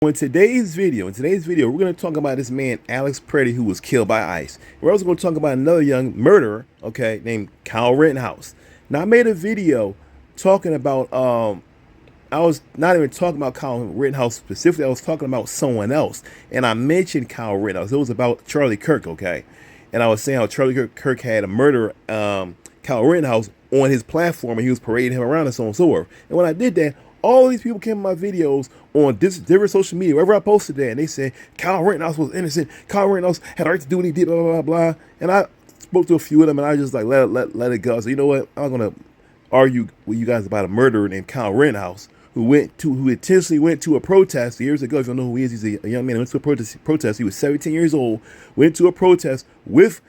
In today's video, we're going to talk about this man, Alex Pretti, who was killed by ICE. We're also going to talk about another young murderer, okay, named Kyle Rittenhouse. Now, I made a video talking about, I was not even talking about Kyle Rittenhouse specifically. I was talking about someone else. And I mentioned Kyle Rittenhouse. It was about Charlie Kirk, okay? And I was saying how Charlie Kirk had a murderer, Kyle Rittenhouse, on his platform, and he was parading him around and so on and so forth. And when I did that, all these people came in my videos on different social media, wherever I posted that, and they said Kyle Rittenhouse was innocent. Kyle Rittenhouse had a right to do what he did, blah, blah, blah, blah. And I spoke to a few of them, and I just like let it go. So you know what? I'm gonna argue with you guys about a murderer named Kyle Rittenhouse who intentionally went to a protest years ago. If you don't know who he is, he's a young man who went to a protest. He was 17 years old, went to a protest with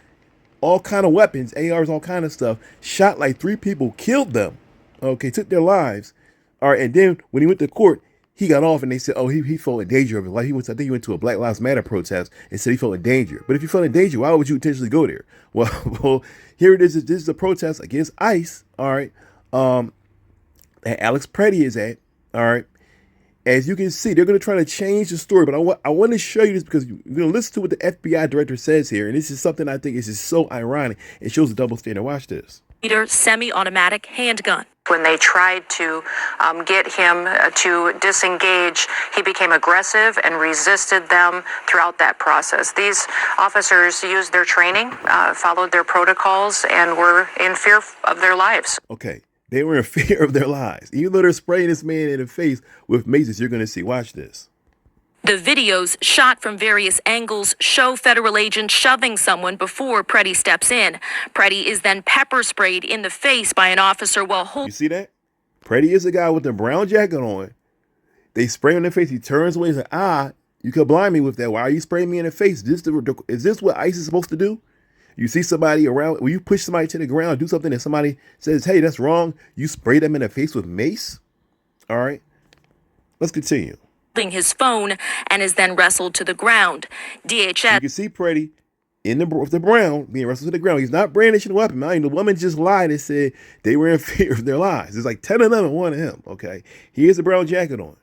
all kind of weapons, ARs, all kind of stuff, shot like 3 people, killed them, okay, took their lives. All right, and then when he went to court, he got off and they said, oh, he felt in danger of his life. I think he went to a Black Lives Matter protest and said he felt in danger. But if you felt in danger, why would you intentionally go there? Well, here it is. This is a protest against ICE, all right, that Alex Pretti is at, all right. As you can see, they're going to try to change the story, but I want to show you this because you're going to listen to what the FBI director says here, and this is something I think is just so ironic. It shows a double standard. Watch this. Semi-automatic handgun. When they tried to get him to disengage, he became aggressive and resisted them throughout that process. These officers used their training, followed their protocols, and were in fear of their lives. Okay. They were in fear of their lives. Even though they're spraying this man in the face with maces, you're going to see. Watch this. The videos shot from various angles show federal agents shoving someone before Pretti steps in. Pretti is then pepper sprayed in the face by an officer while holding. You see that? Pretti is the guy with the brown jacket on. They spray him in the face. He turns away and says, you could blind me with that. Why are you spraying me in the face? Is this what ICE is supposed to do? You see somebody around, when you push somebody to the ground, do something and somebody says, hey, that's wrong. You spray them in the face with mace. All right. Let's continue. His phone and is then wrestled to the ground. DHS. You can see Pretti in the brown being wrestled to the ground. He's not brandishing a weapon. I mean, the woman just lied and said they were in fear of their lives. There's like 10 of them and 1 of him. Okay. He has a brown jacket on.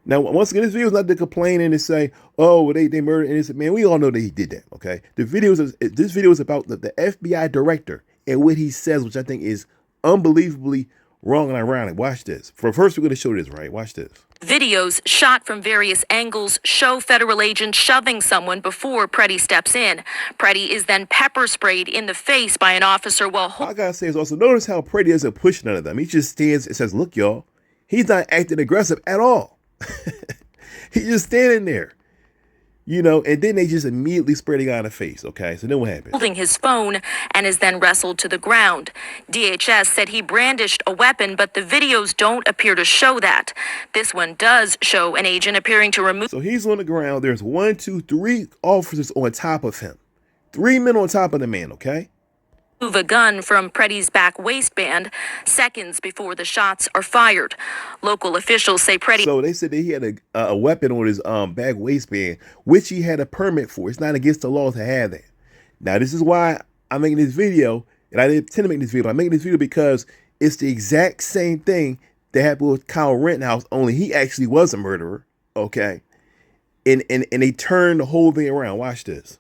Now, once again, this video is not to complain and to say, oh, well, they murdered innocent man. We all know that he did that. Okay. This video is about the FBI director and what he says, which I think is unbelievably wrong and ironic. Watch this. First, we're going to show this, right? Watch this. Videos shot from various angles show federal agents shoving someone before Pretti steps in. Pretti is then pepper sprayed in the face by an officer while holding. I gotta say is also notice how Pretti doesn't push none of them. He just stands and says, look, y'all, he's not acting aggressive at all. He's just standing there. You know, and then they just immediately spray the guy in the face, okay? So then what happened? Holding his phone and is then wrestled to the ground. DHS said he brandished a weapon, but the videos don't appear to show that. This one does show an agent appearing to remove. So he's on the ground. There's 1, 2, 3 officers on top of him. 3 men on top of the man, okay? Move a gun from Pretti's back waistband seconds before the shots are fired. Local officials say Pretti. So they said that he had a weapon on his back waistband, which he had a permit for. It's not against the law to have that. Now, this is why I'm making this video, and I didn't intend to make this video, but I'm making this video because it's the exact same thing that happened with Kyle Rittenhouse, only he actually was a murderer, okay? And they turned the whole thing around. Watch this.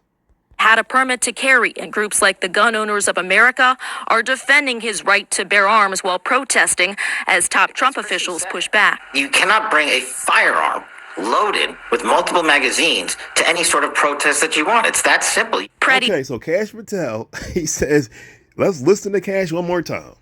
Had a permit to carry, and groups like the Gun Owners of America are defending his right to bear arms while protesting as top Trump officials push back. You cannot bring a firearm loaded with multiple magazines to any sort of protest that you want. It's that simple. Okay, so Kash Patel, he says, let's listen to Kash one more time.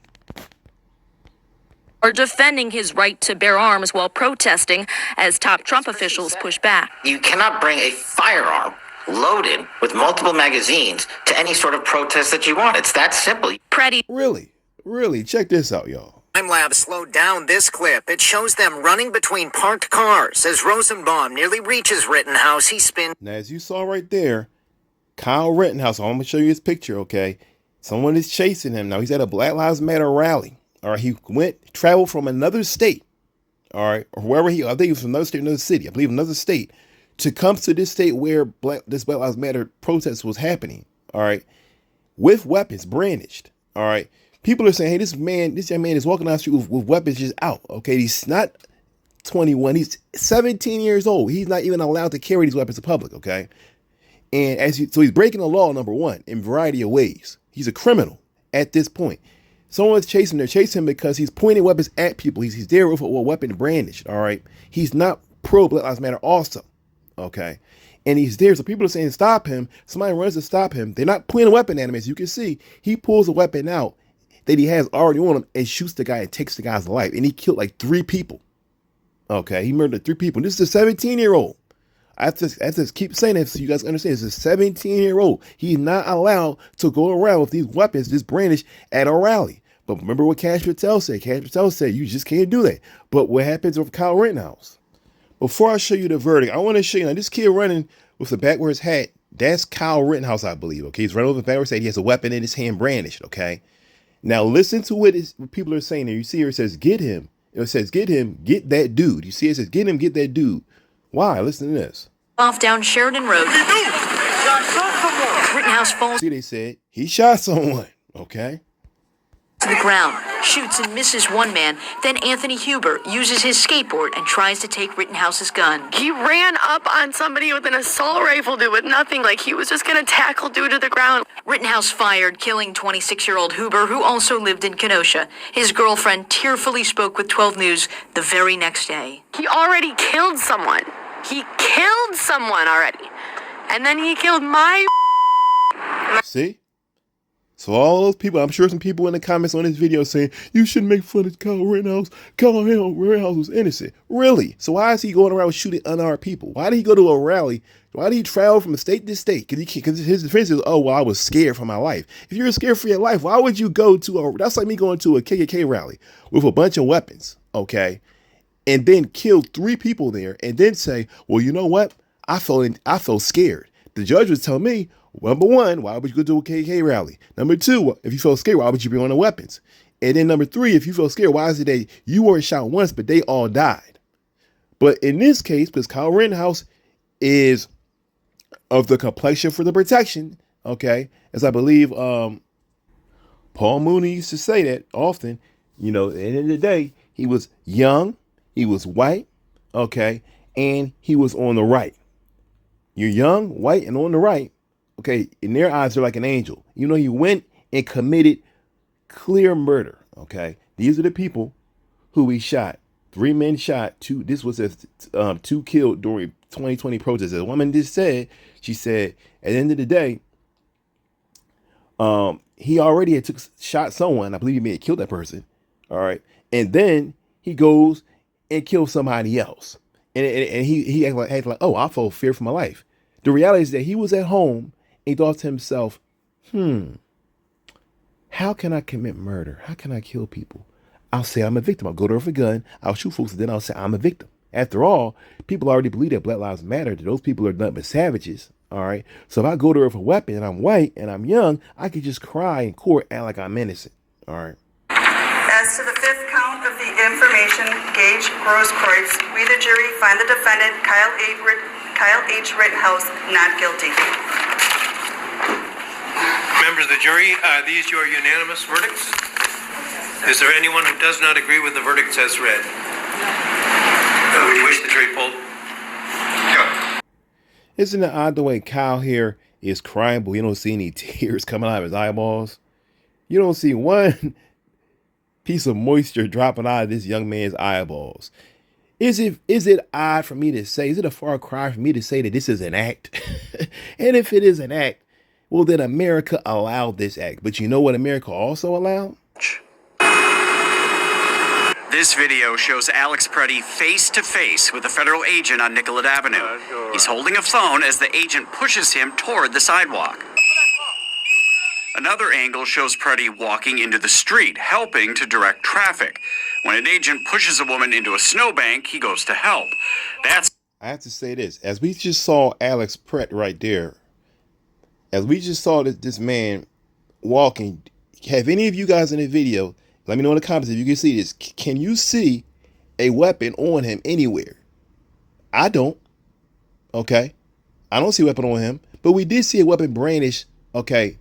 Are defending his right to bear arms while protesting as top Trump officials push back. You cannot bring a firearm loaded with multiple magazines to any sort of protest that you want. It's that simple. Pretti. Really, check this out, y'all. Crime Lab slowed down this clip. It shows them running between parked cars as Rosenbaum nearly reaches Rittenhouse. He spins. Now, as you saw right there, Kyle Rittenhouse, I'm going to show you his picture, okay? Someone is chasing him. Now, he's at a Black Lives Matter rally. All right, he traveled from another state, all right, or wherever I think he was from another state, another city, I believe another state, to come to this state where this Black Lives Matter protest was happening, all right, with weapons brandished, all right. People are saying, hey, this young man is walking down the street with weapons just out, okay. He's not 21. He's 17 years old. He's not even allowed to carry these weapons in public, okay? And so he's breaking the law, number one, in a variety of ways. He's a criminal at this point. Someone's chasing him. They're chasing him because he's pointing weapons at people. He's there with a weapon brandished, all right? He's not pro Black Lives Matter also, okay? And he's there, so people are saying stop him. Somebody runs to stop him. They're not pointing a weapon at him. As you can see, he pulls a weapon out that he has already on him and shoots the guy and takes the guy's life. And he killed like 3 people. Okay, he murdered 3 people. This is a 17-year-old. I have to keep saying this so you guys understand. It's a 17-year-old. He's not allowed to go around with these weapons just brandished at a rally. But remember what Cash Patel said. Cash Patel said you just can't do that. But what happens with Kyle Rittenhouse? Before I show you the verdict, I want to show you, now this kid running with the backwards hat, that's Kyle Rittenhouse, I believe, okay? He's running with a backwards hat. He has a weapon in his hand brandished, okay? Now listen to what people are saying there. You see here it says, get him. It says, get him, get that dude. You see it says, get him, get that dude. Why? Listen to this. Off down Sheridan Road. Rittenhouse falls See, they said, he shot someone, okay? to the ground, shoots and misses one man. Then Anthony Huber uses his skateboard and tries to take Rittenhouse's gun. He ran up on somebody with an assault rifle, dude, with nothing. Like, he was just gonna tackle dude to the ground. Rittenhouse fired, killing 26-year-old Huber, who also lived in Kenosha. His girlfriend tearfully spoke with 12 News the very next day. He already killed someone. He killed someone already. And then he killed my... See? So all those people, I'm sure some people in the comments on this video saying, you shouldn't make fun of Kyle Rittenhouse. Kyle Rittenhouse was innocent. Really? So why is he going around shooting unarmed people? Why did he go to a rally? Why did he travel from state to state? Because his defense is, oh, well, I was scared for my life. If you're scared for your life, why would you go to that's like me going to a KKK rally with a bunch of weapons, okay? And then kill 3 people there and then say, well, you know what? I felt scared. The judge was telling me, number 1, why would you go to a KKK rally? Number 2, if you felt scared, why would you be on the weapons? And then number 3, if you felt scared, why is it that you weren't shot once, but they all died? But in this case, because Kyle Rittenhouse is of the complexion for the protection, okay, as I believe Paul Mooney used to say that often, you know, at the end of the day, he was young, he was white, okay, and he was on the right. You're young, white, and on the right. Okay, in their eyes, they're like an angel. You know, he went and committed clear murder, okay? These are the people who he shot. 3 men shot, 2, this was 2 killed during 2020 protests. As a woman just said, she said, at the end of the day, he already had shot someone. I believe he may have killed that person, all right? And then he goes and kills somebody else. And he acted like, oh, I felt fear for my life. The reality is that he was at home. He thought to himself, how can I commit murder? How can I kill people? I'll say I'm a victim. I'll go there with a gun. I'll shoot folks, and then I'll say I'm a victim. After all, people already believe that Black Lives Matter, that those people are nothing but savages, all right? So if I go there with a weapon and I'm white and I'm young, I could just cry in court and act like I'm innocent, all right? As to the 5th count of the information, Gage Grosskreutz, we the jury find the defendant, Kyle H. Rittenhouse, not guilty. Members of the jury, are these your unanimous verdicts? Is there anyone who does not agree with the verdicts as read? Would you wish the jury polled? No. Isn't it odd the way Kyle here is crying, but you don't see any tears coming out of his eyeballs? You don't see one piece of moisture dropping out of this young man's eyeballs. Is it odd for me to say, is it a far cry for me to say that this is an act? And if it is an act, well, then America allowed this act. But you know what America also allowed? This video shows Alex Pretti face to face with a federal agent on Nicollet Avenue. He's holding a phone as the agent pushes him toward the sidewalk. Another angle shows Pretti walking into the street, helping to direct traffic. When an agent pushes a woman into a snowbank, he goes to help. I have to say this. As we just saw Alex Pretti right there, as we just saw this man walking, have any of you guys in the video, let me know in the comments if you can see this. Can you see a weapon on him anywhere? I don't. Okay. I don't see a weapon on him. But we did see a weapon brandished, okay,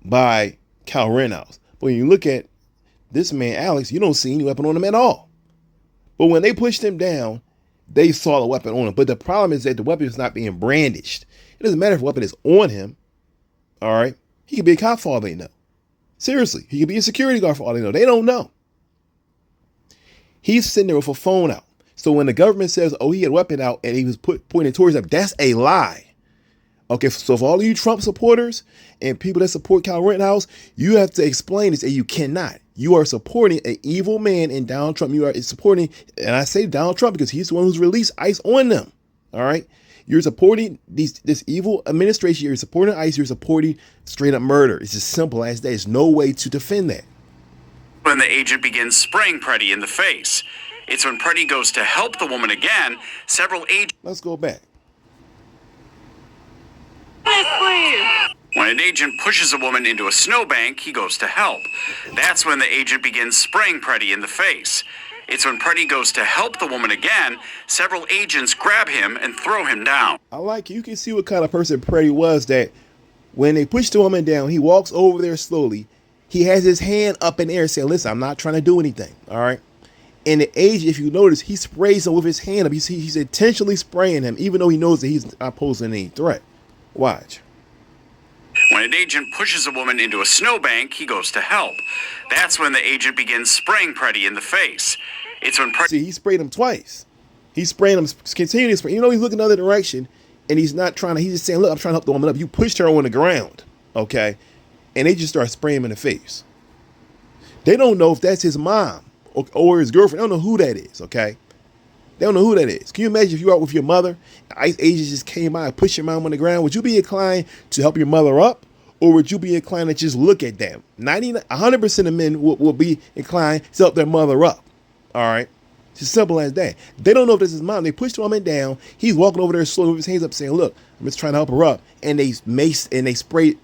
by Kyle Rittenhouse. But when you look at this man, Alex, you don't see any weapon on him at all. But when they pushed him down, they saw the weapon on him. But the problem is that the weapon is not being brandished. It doesn't matter if the weapon is on him. All right. He could be a cop for all they know. Seriously, he could be a security guard for all they know. They don't know. He's sitting there with a phone out. So when the government says, oh, he had a weapon out and he was pointing towards them, that's a lie. Okay, so for all of you Trump supporters and people that support Kyle Rittenhouse, you have to explain this, and you cannot. You are supporting an evil man in Donald Trump. You are supporting, and I say Donald Trump because he's the one who's released ICE on them. All right? You're supporting this evil administration. You're supporting ICE. You're supporting straight up murder. It's as simple as that. There's no way to defend that. When the agent begins spraying Pretti in the face. It's when Pretti goes to help the woman again. Several agents. Let's go back. When an agent pushes a woman into a snowbank, he goes to help. That's when the agent begins spraying Pretti in the face. It's when Pretti goes to help the woman again. Several agents grab him and throw him down. I like it. You can see what kind of person Pretti was, that when they push the woman down, he walks over there slowly. He has his hand up in the air saying, listen, I'm not trying to do anything. All right. And the agent, if you notice, he sprays him with his hand up. He's intentionally spraying him, even though he knows that he's not posing any threat. Watch. When an agent pushes a woman into a snowbank, he goes to help. That's when the agent begins spraying Pretti in the face. It's when Pretti... See, he sprayed him twice. He's spraying him, continuing to spray. You know, he's looking the other direction, and he's not trying to... He's just saying, look, I'm trying to help the woman up. You pushed her on the ground, okay? And they just start spraying him in the face. They don't know if that's his mom or his girlfriend. They don't know who that is, okay? They don't know who that is. Can you imagine if you were out with your mother, ICE agents just came by and pushed your mom on the ground? Would you be inclined to help your mother up? Or would you be inclined to just look at them? 100% of men will be inclined to help their mother up. All right? It's as simple as that. They don't know if this is his mom. They pushed the woman down. He's walking over there slowly with his hands up saying, look, I'm just trying to help her up. And they sprayed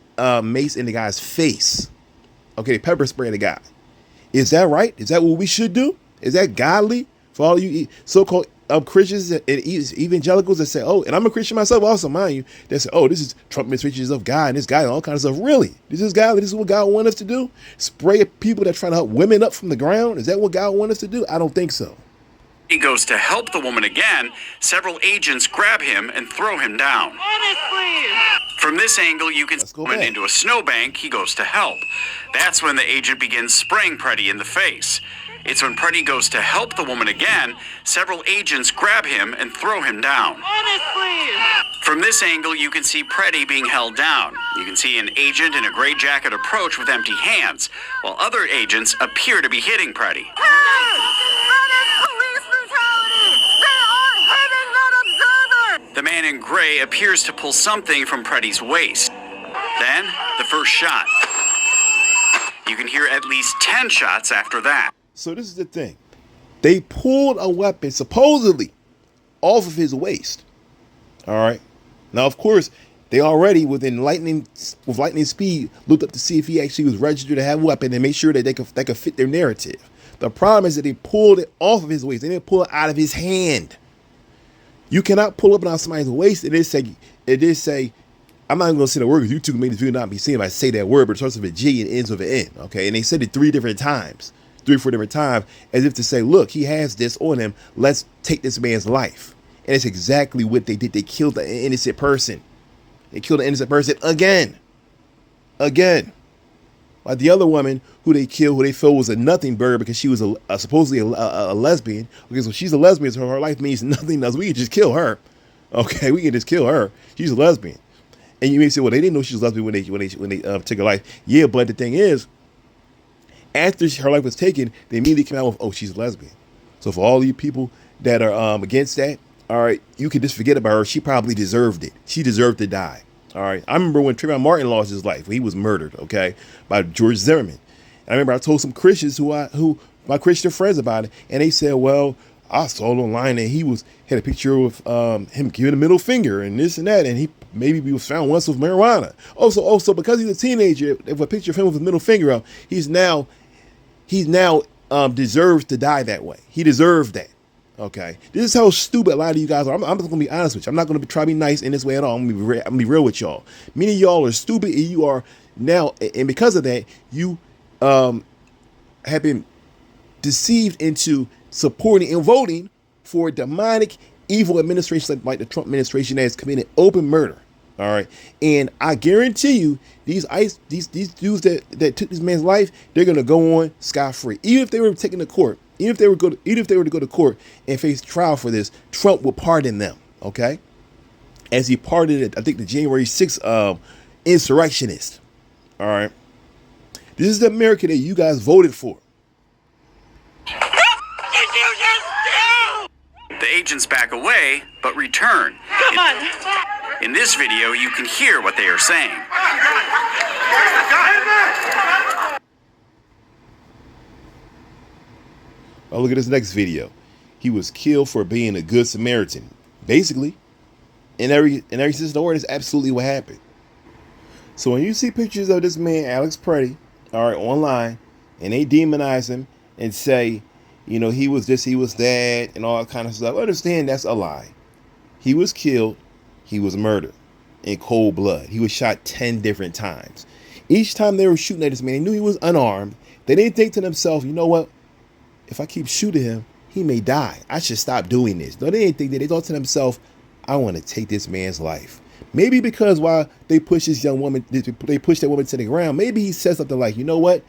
mace in the guy's face. Okay, they pepper spray the guy. Is that right? Is that what we should do? Is that godly? For all you so-called Christians and evangelicals that say, oh, and I'm a Christian myself also, mind you, that say, oh, this is Trump administration of God and this guy and all kinds of stuff. Really? This is what God wants us to do? Spray people that are trying to help women up from the ground? Is that what God wants us to do? I don't think so. He goes to help the woman again. Several agents grab him and throw him down. From this angle, you can see the woman into a snowbank. He goes to help. That's when the agent begins spraying Pretti in the face. It's when Pretti goes to help the woman again. Several agents grab him and throw him down. From this angle, you can see Pretti being held down. You can see an agent in a gray jacket approach with empty hands, while other agents appear to be hitting Pretti. The man in gray appears to pull something from Pretti's waist. Then, the first shot. You can hear at least 10 shots after that. So this is the thing. They pulled a weapon, supposedly, off of his waist. All right. Now, of course, they already, with lightning speed, looked up to see if he actually was registered to have a weapon and make sure that they could fit their narrative. The problem is that they pulled it off of his waist. They didn't pull it out of his hand. You cannot pull up on somebody's waist. It did say, I'm not even going to say the word because YouTube made this video not be seen if I say that word, but it starts with a G and ends with an N. Okay. And they said it 3 or 4 different times, as if to say, look, he has this on him. Let's take this man's life. And it's exactly what they did. They killed an innocent person. They killed an innocent person again. Like the other woman who they killed, who they felt was a nothing burger because she was supposedly a lesbian. Okay, so she's a lesbian, so her life means nothing else. We can just kill her. Okay, we can just kill her. She's a lesbian. And you may say, well, they didn't know she was a lesbian when they took her life. Yeah, but the thing is, after her life was taken, they immediately came out with, oh, she's a lesbian. So for all you people that are against that, all right, you can just forget about her. She probably deserved it. She deserved to die. All right. I remember when Trayvon Martin lost his life, when he was murdered, okay, by George Zimmerman. And I remember I told some Christians who my Christian friends about it, and they said, well, I saw online that he had a picture of him giving a middle finger and this and that, and he was found once with marijuana. Also, because he's a teenager, if a picture of him with his middle finger up, he's now deserves to die that way. He deserved that. Okay, this is how stupid a lot of you guys are. I'm just gonna be honest with you. I'm not gonna try to be nice in this way at all. I'm gonna be real with y'all. Many of y'all are stupid, and you are now, and because of that, you have been deceived into supporting and voting for a demonic, evil administration like the Trump administration that has committed open murder. All right, and I guarantee you, these dudes that took this man's life, they're gonna go on scot-free. Even if they were taken to court, even if they were to go to court and face trial for this, Trump will pardon them. Okay, as he pardoned, I think, the January 6th insurrectionists. All right, this is the America that you guys voted for. The agents back away, but return. Come on. In this video, you can hear what they are saying. Oh, look at this next video. He was killed for being a good Samaritan. Basically, in every sense of the word, is absolutely what happened. So when you see pictures of this man, Alex Pretti, all right, online, and they demonize him and say, you know, he was this, he was that, and all that kind of stuff, understand that's a lie. He was killed. He was murdered in cold blood. He was shot 10 different times. Each time they were shooting at this man, they knew he was unarmed. They didn't think to themselves, you know what? If I keep shooting him, he may die. I should stop doing this. No, they didn't think that. They thought to themselves, I want to take this man's life. Maybe because while they push this young woman, they push that woman to the ground, maybe he said something like, you know what,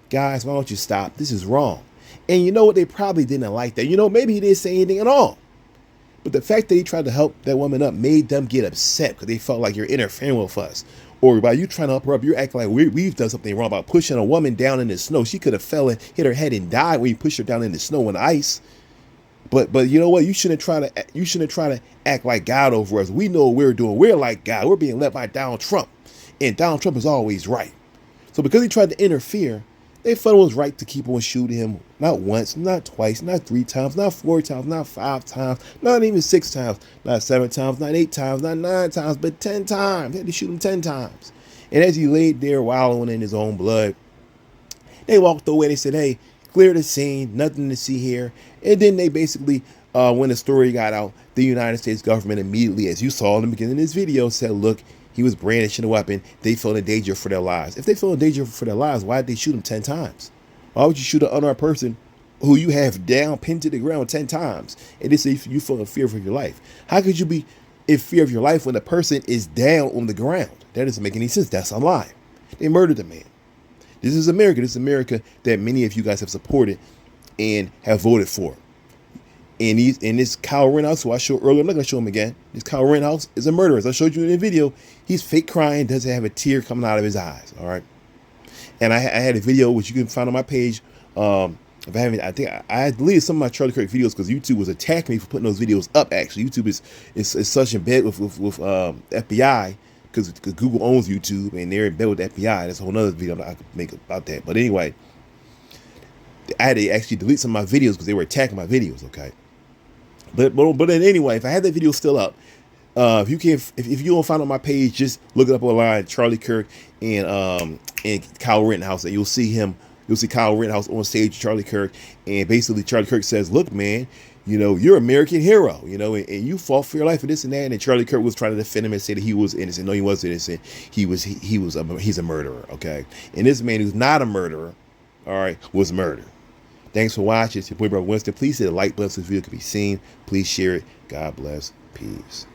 guys, why don't you stop? This is wrong. And you know what? They probably didn't like that. You know, maybe he didn't say anything at all. But the fact that he tried to help that woman up made them get upset because they felt like you're interfering with us. Or by you trying to help her up, you're acting like we've done something wrong about pushing a woman down in the snow. She could have fell and hit her head and died when you pushed her down in the snow and ice. But you know what? You shouldn't try to act like God over us. We know what we're doing. We're like God. We're being led by Donald Trump. And Donald Trump is always right. So because he tried to interfere, they felt it was right to keep on shooting him. Not once, not twice, not 3 times, not 4 times, not 5 times, not even 6 times, not 7 times, not 8 times, not 9 times, but 10 times. They had to shoot him 10 times. And as he laid there wallowing in his own blood, they walked away. They said, hey, clear the scene, nothing to see here. And then they basically, when the story got out, the United States government immediately, as you saw in the beginning of this video, said, look, he was brandishing a weapon. They felt in danger for their lives. If they felt in danger for their lives, why did they shoot him 10 times? Why would you shoot an unarmed person who you have down, pinned to the ground 10 times? And they say you feel in fear for your life. How could you be in fear of your life when the person is down on the ground? That doesn't make any sense. That's a lie. They murdered the man. This is America. This is America that many of you guys have supported and have voted for. And this Kyle Rittenhouse, who I showed earlier, I'm not going to show him again. This Kyle Rittenhouse is a murderer. As I showed you in the video, he's fake crying, doesn't have a tear coming out of his eyes. All right. And I had a video which you can find on my page. If I haven't, I think I deleted some of my Charlie Kirk videos because YouTube was attacking me for putting those videos up. Actually, YouTube is such in bed with FBI because Google owns YouTube and they're in bed with the FBI. That's a whole other video I could make about that. But anyway, I had to actually delete some of my videos because they were attacking my videos. Okay. But then anyway, if I had that video still up, if you don't find it on my page, just look it up online, Charlie Kirk and Kyle Rittenhouse, and you'll see him. You'll see Kyle Rittenhouse on stage with Charlie Kirk, and basically Charlie Kirk says, "Look, man, you know you're an American hero, you know, and you fought for your life and this and that." And then Charlie Kirk was trying to defend him and say that he was innocent. No, he wasn't innocent. He's a murderer. Okay, and this man who's not a murderer, all right, was murdered. Thanks for watching. It's your boy, Brother Winston. Please hit the like button so this video can be seen. Please share it. God bless. Peace.